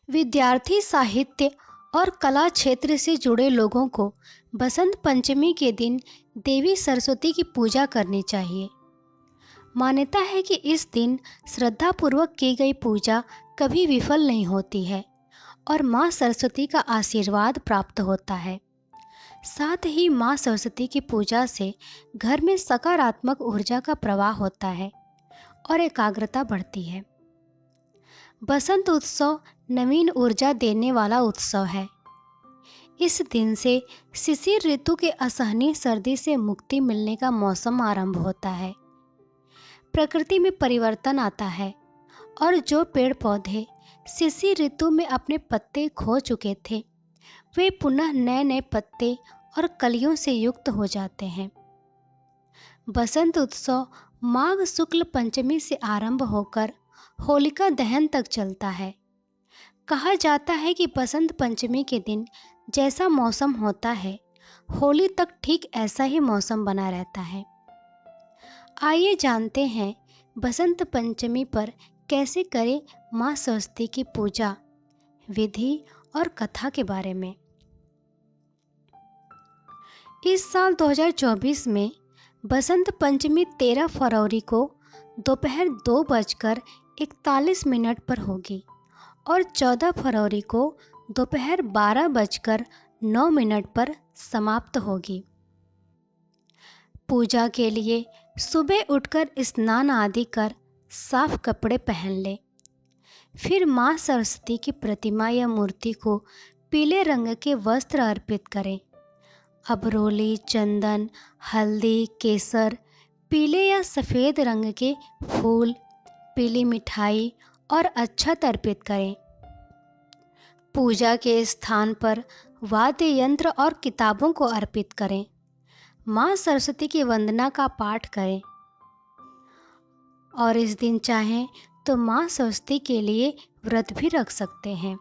विद्यार्थी, साहित्य और कला क्षेत्र से जुड़े लोगों को बसंत पंचमी के दिन देवी सरस्वती की पूजा करनी चाहिए। मान्यता है कि इस दिन श्रद्धापूर्वक की गई पूजा कभी विफल नहीं होती है और माँ सरस्वती का आशीर्वाद प्राप्त होता है। साथ ही माँ सरस्वती की पूजा से घर में सकारात्मक ऊर्जा का प्रवाह होता है और एकाग्रता बढ़ती है। बसंत उत्सव नवीन ऊर्जा देने वाला उत्सव है। इस दिन से शिशिर ऋतु के असहनीय सर्दी से मुक्ति मिलने का मौसम आरंभ होता है। प्रकृति में परिवर्तन आता है और जो पेड़ पौधे शिशिर ऋतु में अपने पत्ते खो चुके थे, वे पुनः नए नए पत्ते और कलियों से युक्त हो जाते हैं। बसंत उत्सव माघ शुक्ल पंचमी से आरंभ होकर होलिका दहन तक चलता है। कहा जाता है कि बसंत पंचमी के दिन जैसा मौसम होता है, होली तक ठीक ऐसा ही मौसम बना रहता है। आइए जानते हैं बसंत पंचमी पर कैसे करें माँ सरस्वती की पूजा, विधि और कथा के बारे में। इस साल 2024 में बसंत पंचमी 13 फरवरी को दोपहर 2:41 पर होगी और 14 फरवरी को दोपहर 12:09 पर समाप्त होगी। पूजा के लिए सुबह उठकर स्नान आदि कर साफ कपड़े पहन लें। फिर माँ सरस्वती की प्रतिमा या मूर्ति को पीले रंग के वस्त्र अर्पित करें। अबरोली, चंदन, हल्दी, केसर, पीले या सफ़ेद रंग के फूल, पीली मिठाई और अक्षत अर्पित करें। पूजा के स्थान पर वाद्य यंत्र और किताबों को अर्पित करें। माँ सरस्वती की वंदना का पाठ करें और इस दिन चाहें तो माँ सरस्वती के लिए व्रत भी रख सकते हैं।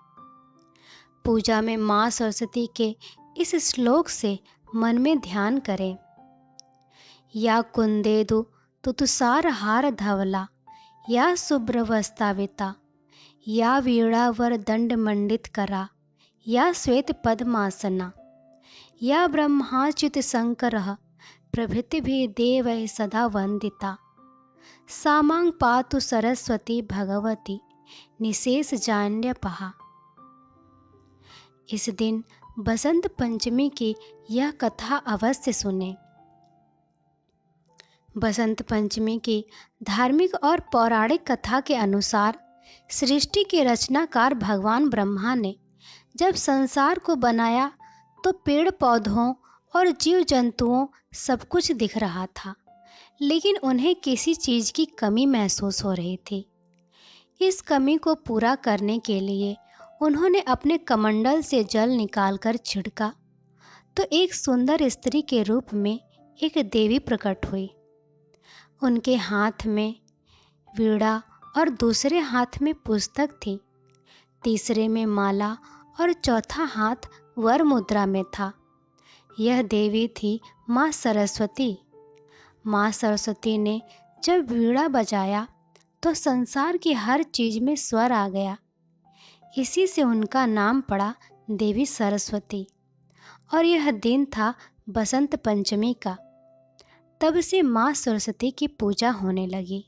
पूजा में माँ सरस्वती के इस श्लोक से मन में ध्यान करें। या कुंदेदु तुतुसार हार धवला, या शुभ्रवस्ताविता, या वीणावर दंड मंडित करा, या श्वेत पद्मासना, या ब्रह्माच्युत शंकरः प्रभृतिभिः देवैः सदा वंदिता, सामां पातु सरस्वती भगवती निशेष जान्यपहा। इस दिन बसंत पंचमी की यह कथा अवश्य सुनें। बसंत पंचमी की धार्मिक और पौराणिक कथा के अनुसार सृष्टि के रचनाकार भगवान ब्रह्मा ने जब संसार को बनाया तो पेड़ पौधों और जीव जंतुओं सब कुछ दिख रहा था, लेकिन उन्हें किसी चीज़ की कमी महसूस हो रही थी। इस कमी को पूरा करने के लिए उन्होंने अपने कमंडल से जल निकालकर छिड़का तो एक सुंदर स्त्री के रूप में एक देवी प्रकट हुई। उनके हाथ में वीणा और दूसरे हाथ में पुस्तक थी, तीसरे में माला और चौथा हाथ वर मुद्रा में था। यह देवी थी माँ सरस्वती। माँ सरस्वती ने जब वीणा बजाया तो संसार की हर चीज़ में स्वर आ गया। इसी से उनका नाम पड़ा देवी सरस्वती और यह दिन था बसंत पंचमी का। तब से माँ सरस्वती की पूजा होने लगी।